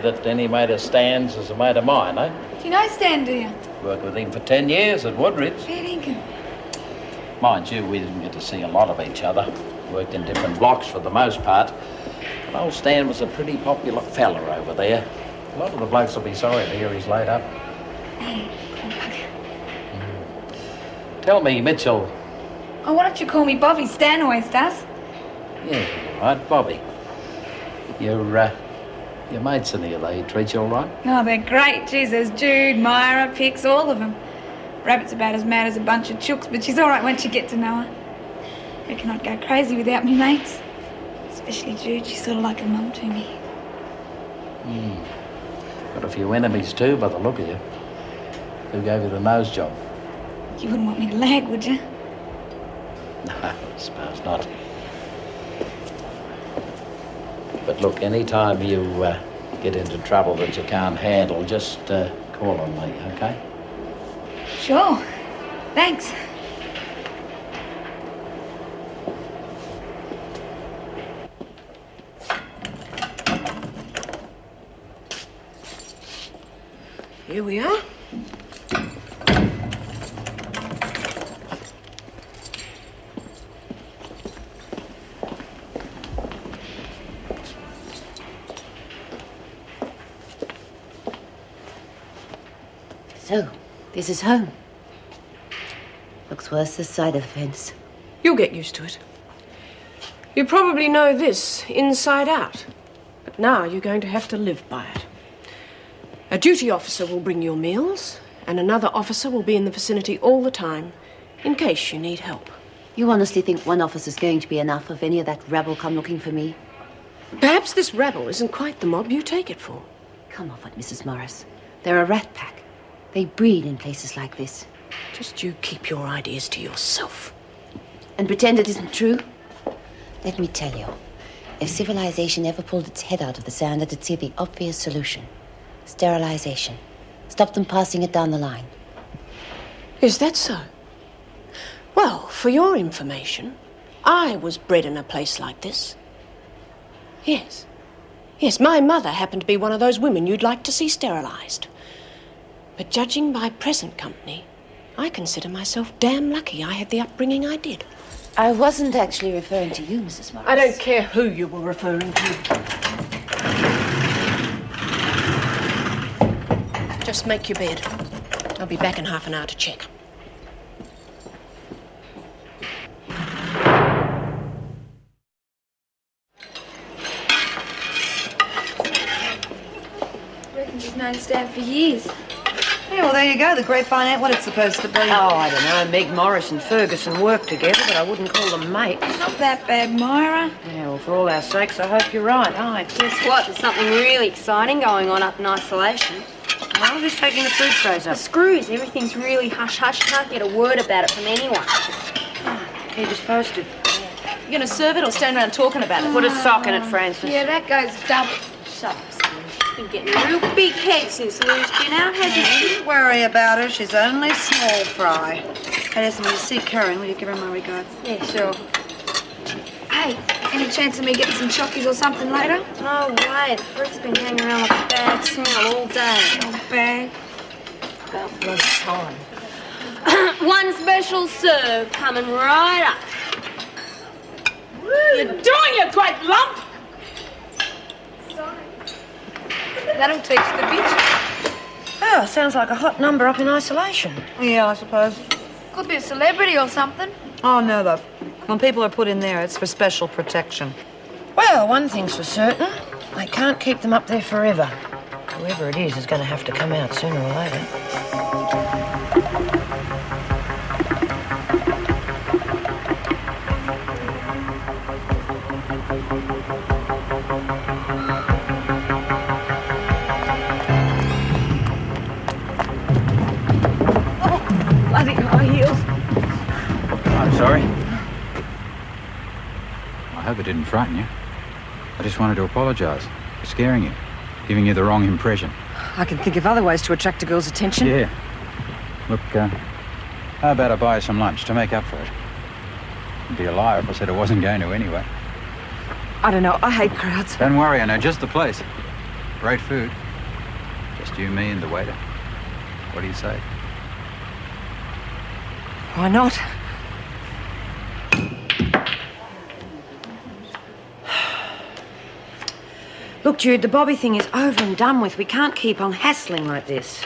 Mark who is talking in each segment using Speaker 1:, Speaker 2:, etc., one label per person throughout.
Speaker 1: That any mate of Stan's is a mate of mine, eh?
Speaker 2: Do you know Stan, do you?
Speaker 1: Worked with him for 10 years at Woodridge.
Speaker 2: Fair dinkum.
Speaker 1: Mind you, we didn't get to see a lot of each other. Worked in different blocks for the most part. But old Stan was a pretty popular fella over there. A lot of the blokes will be sorry to hear he's laid up.
Speaker 2: Hey, poor bugger.
Speaker 1: Tell me, Mitchell.
Speaker 2: Oh, why don't you call me Bobby? Stan always does.
Speaker 1: Yeah, all right, Bobby. Your mates in here, they treat you all right?
Speaker 2: Oh, they're great. Geez, there's Jude, Myra, Pix, all of them. Rabbit's about as mad as a bunch of chooks, but she's all right once you get to know her. Reckon I'd go crazy without me mates. Especially Jude. She's sort of like a mum to me.
Speaker 1: Got a few enemies too, by the look of you. Who gave you the nose job?
Speaker 2: You wouldn't want me to lag, would you?
Speaker 1: No, I suppose not. But look, any time you get into trouble that you can't handle, just call on me, okay?
Speaker 2: Sure. Thanks.
Speaker 3: Here we are.
Speaker 4: So, this is home. Looks worse this side of the fence.
Speaker 3: You'll get used to it. You probably know this inside out, but now you're going to have to live by it. A duty officer will bring your meals, and another officer will be in the vicinity all the time, in case you need help.
Speaker 4: You honestly think one officer's going to be enough if any of that rabble come looking for me?
Speaker 3: Perhaps this rabble isn't quite the mob you take it for.
Speaker 4: Come off it, Mrs. Morris. They're a rat pack. They breed in places like this.
Speaker 3: Just you keep your ideas to yourself.
Speaker 4: And pretend it isn't true? Let me tell you, if civilization ever pulled its head out of the sand, it'd see the obvious solution. Sterilization. Stop them passing it down the line.
Speaker 3: Is that so? Well, for your information, I was bred in a place like this. Yes. Yes, my mother happened to be one of those women you'd like to see sterilized. But judging by present company, I consider myself damn lucky I had the upbringing I did.
Speaker 4: I wasn't actually referring to you, Mrs. Morris.
Speaker 3: I don't care who you were referring to. Just make your bed. I'll be back in half an hour to check.
Speaker 2: Reckon she's known Stan for years.
Speaker 5: Yeah, well, there you go. The grapevine ain't what it's supposed to be.
Speaker 3: Oh, I don't know. Meg Morris and Ferguson work together, but I wouldn't call them mates.
Speaker 2: Not that bad, Myra.
Speaker 3: Yeah, well, for all our sakes, I hope you're right, aye.
Speaker 6: Guess what? There's something really exciting going on up in isolation.
Speaker 3: Well, who's taking the food trays
Speaker 6: The
Speaker 3: up?
Speaker 6: screws. Everything's really hush-hush. Can't get a word about it from anyone.
Speaker 3: Keep us posted.
Speaker 5: You gonna serve it or stand around talking about it?
Speaker 3: Put a sock in it, Francis.
Speaker 2: Yeah, that goes double.
Speaker 6: Shut up, Stan. She's been getting a real big head since Lou's been out, hasn't she?
Speaker 5: Don't worry about her. She's only small fry. Hey, listen, when you see Karen, will you give her my regards?
Speaker 6: Yeah, sure.
Speaker 2: Hey, any chance of me getting some chockies or something later?
Speaker 6: No way. The fruit's been hanging around like a bad smell all day.
Speaker 2: Not bad.
Speaker 3: About bloody time.
Speaker 6: One special serve coming right up.
Speaker 3: You're doing, you great lump!
Speaker 2: That'll teach the bitch.
Speaker 3: Oh, sounds like a hot number up in isolation.
Speaker 5: Yeah, I suppose.
Speaker 2: Could be a celebrity or something.
Speaker 5: Oh, no, love. When people are put in there, it's for special protection.
Speaker 3: Well, one thing's for certain. They can't keep them up there forever. Whoever it is going to have to come out sooner or later.
Speaker 2: Bloody high heels.
Speaker 7: I'm sorry. I hope it didn't frighten you. I just wanted to apologise for scaring you, giving you the wrong impression.
Speaker 5: I can think of other ways to attract a girl's attention.
Speaker 7: Yeah. Look, how about I buy you some lunch to make up for it? It'd be a liar if I said I wasn't going to anyway.
Speaker 5: I don't know. I hate crowds.
Speaker 7: Don't worry, I know just the place. Great food. Just you, me, and the waiter. What do you say?
Speaker 3: Why not? Look, Jude, the Bobby thing is over and done with. We can't keep on hassling like this.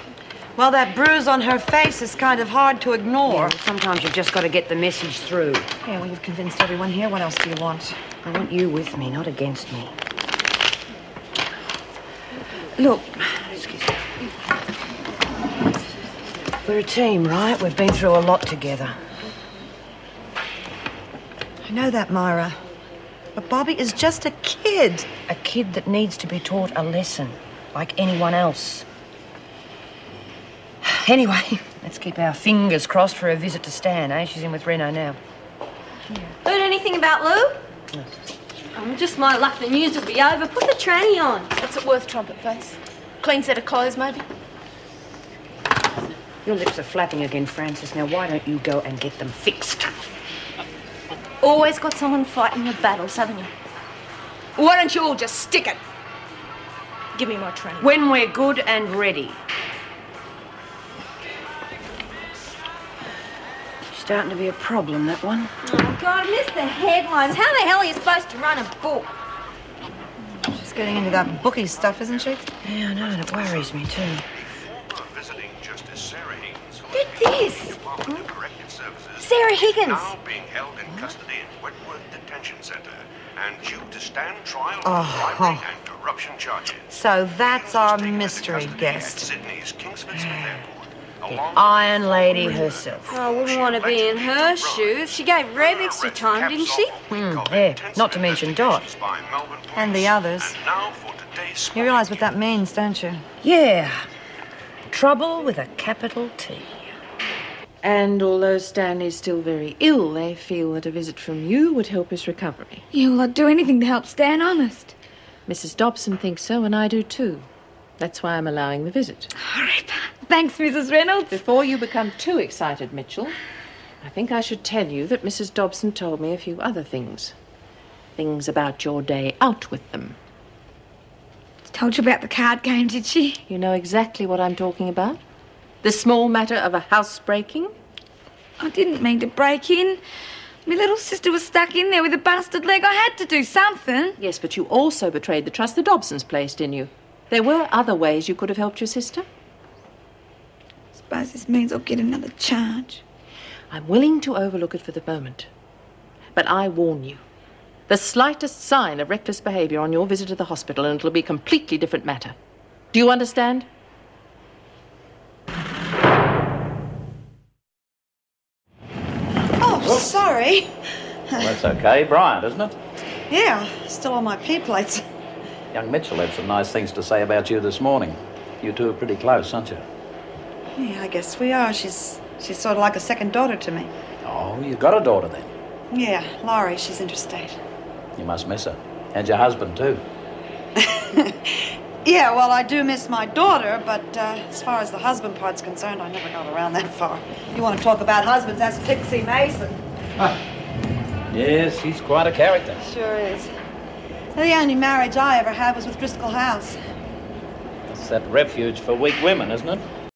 Speaker 5: Well, that bruise on her face is kind of hard to ignore.
Speaker 3: Yeah, sometimes you've just got to get the message through.
Speaker 5: Yeah, well, you've convinced everyone here. What else do you want?
Speaker 3: I want you with me, not against me. Look, excuse me. We're a team, right? We've been through a lot together.
Speaker 5: I know that, Myra. But Bobby is just a kid.
Speaker 3: A kid that needs to be taught a lesson, like anyone else. Anyway, let's keep our fingers crossed for a visit to Stan, eh? She's in with Reno now.
Speaker 6: Heard anything about Lou? No. Just my luck, the news will be over. Put the tranny on.
Speaker 8: What's it worth, trumpet face? Clean set of clothes, maybe?
Speaker 3: Your lips are flapping again, Francis. Now, why don't you go and get them fixed?
Speaker 8: Always got someone fighting the battles, haven't you?
Speaker 3: Why don't you all just stick it?
Speaker 8: Give me my tranny.
Speaker 3: When we're good and ready. Starting to be a problem, that one.
Speaker 6: Oh, God, I missed the headlines. How the hell are you supposed to run a book?
Speaker 5: She's getting into that bookie stuff, isn't she?
Speaker 3: Yeah, I know, and it worries me, too.
Speaker 9: Visiting Justice Sarah Higgins.
Speaker 6: Get this.
Speaker 9: Department of Corrective Services
Speaker 6: Sarah Higgins.
Speaker 9: Now being held in custody in Wentworth Detention Centre and due to stand trial on bribery and corruption charges.
Speaker 5: So that's our
Speaker 9: Taken into
Speaker 5: mystery
Speaker 9: custody
Speaker 5: guest.
Speaker 9: At Sydney's Kingsford Smith Airport.
Speaker 3: The Iron Lady herself.
Speaker 6: I wouldn't want to be in her shoes. She gave Reb extra time, didn't she?
Speaker 3: Yeah, not to mention Dot.
Speaker 5: And the others. You realise what that means, don't you?
Speaker 3: Yeah. Trouble with a capital T.
Speaker 10: And although Stan is still very ill, they feel that a visit from you would help his recovery.
Speaker 2: Yeah, well, I'd do anything to help Stan, honest.
Speaker 10: Mrs. Dobson thinks so, and I do too. That's why I'm allowing the visit.
Speaker 2: All right. Thanks, Mrs. Reynolds.
Speaker 10: Before you become too excited, Mitchell, I think I should tell you that Mrs. Dobson told me a few other things. Things about your day out with them.
Speaker 2: She told you about the card game, did she?
Speaker 10: You know exactly what I'm talking about? The small matter of a housebreaking?
Speaker 2: I didn't mean to break in. My little sister was stuck in there with a busted leg. I had to do something.
Speaker 10: Yes, but you also betrayed the trust the Dobsons placed in you. There were other ways you could have helped your sister.
Speaker 2: I suppose this means I'll get another charge.
Speaker 10: I'm willing to overlook it for the moment. But I warn you, the slightest sign of reckless behaviour on your visit to the hospital and it'll be a completely different matter. Do you understand?
Speaker 5: Oh, sorry.
Speaker 1: Well, that's okay. Bryant, isn't it?
Speaker 5: Yeah, still on my pea plates.
Speaker 1: Young Mitchell had some nice things to say about you this morning. You two are pretty close, aren't you?
Speaker 5: Yeah, I guess we are. She's sort of like a second daughter to me.
Speaker 1: Oh, you got a daughter then?
Speaker 5: Yeah, Laurie, she's interstate.
Speaker 1: You must miss her. And your husband, too.
Speaker 5: Yeah, well, I do miss my daughter, but as far as the husband part's concerned, I never got around that far. You want to talk about husbands, that's Pixie Mason.
Speaker 1: Yes, he's quite a character.
Speaker 5: Sure is. The only marriage I ever had was with Driscoll House.
Speaker 1: That's that refuge for weak women, isn't it?